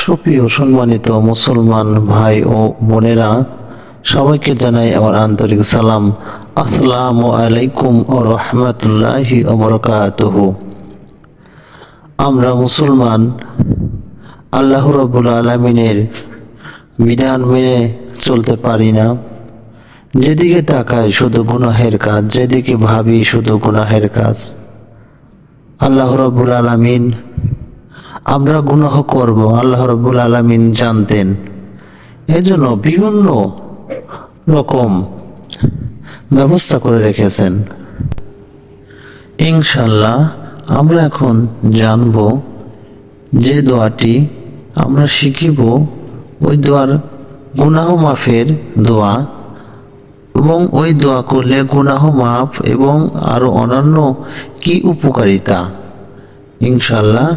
সুপ্রিয় সম্মানিত মুসলমান ভাই ও বোনেরা, সবাইকে জানাই আমার আন্তরিক সালাম। আসসালামু আলাইকুম ও রহমতুল্লাহি ওয়া বারাকাতুহু। আমরা মুসলমান আল্লাহ রাব্বুল আলামিনের বিধান মেনে চলতে পারি না। যেদিকে তাকাই শুধু গুনাহের কাজ, যেদিকে ভাবি শুধু গুনাহের কাজ। আল্লাহ রাব্বুল আলামিন আমরা গুনাহ করব, আল্লাহ রাব্বুল আলামিন জানতেন। এজন্য বিভিন্ন রকম ব্যবস্থা করে রেখেছেন। ইনশাআল্লাহ আমরা এখন জানব যে দোয়াটি আমরা শিখিব, ওই দোয়ার গুনাহ মাফের দোয়া, এবং ওই দোয়া করলে গুনাহ মাফ এবং আরো অন্যান্য কি উপকারিতা। ইনশাআল্লাহ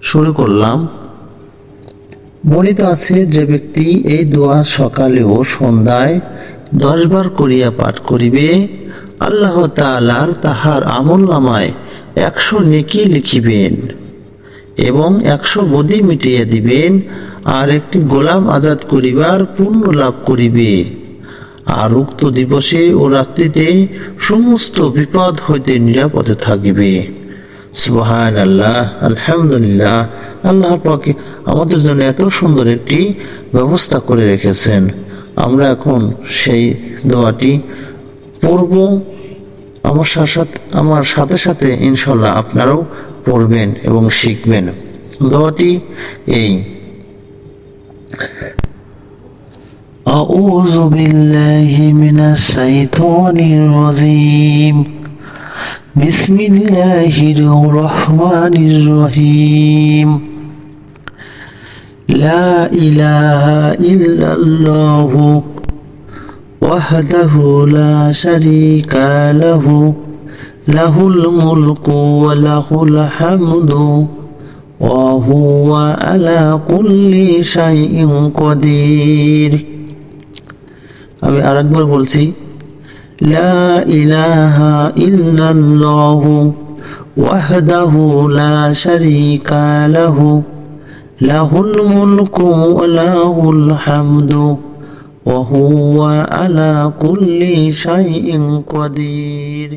শুরু করলাম। বর্ণিত আছে, যে ব্যক্তি এই দোয়া সকালে ও সন্ধ্যায় 10 বার করিয়া পাঠ করিবে, আল্লাহ তাআলা তাহার আমলনামায় 100 নেকি লিখিবেন এবং 100 বদি মিটিয়ে দিবেন, আর একটি গোলাম আজাদ করিবার পুণ্য লাভ করিবে। আর উক্ত দিবসে ও রাত্রিতে সমস্ত বিপদ হইতে নিরাপদে থাকিবে। সুবহানাল্লাহ, আলহামদুলিল্লাহ। আল্লাহ পাক আমাদের জন্য এত সুন্দর একটি ব্যবস্থা করে রেখেছেন। আমরা এখন সেই দোয়াটি পড়ব। আমার সাথে সাথে ইনশাআল্লাহ আপনারাও পড়বেন এবং শিখবেন। দোয়াটি এই: আউযু বিল্লাহি মিনাশ শাইতানির রাজীম, বিসমিল্লাহির রহমানির রহিম। লা ইলাহা ইল্লাল্লাহু ওয়াহদাহু লা শারীকা লাহু, লাহুল মুলকু ওয়া লাহুল হামদু ওয়া হুয়া আলা কুল্লি শাইইন কাদির। আমি আরেকবার বলছি, লা ইলাহা ইল্লাল্লাহু ওয়াহদাহু লা শারীকা লাহু, লাহুল মুলকু ওয়া লাহুল হামদু ওয়া হুয়া আলা কুল্লি শাইইন কাদির।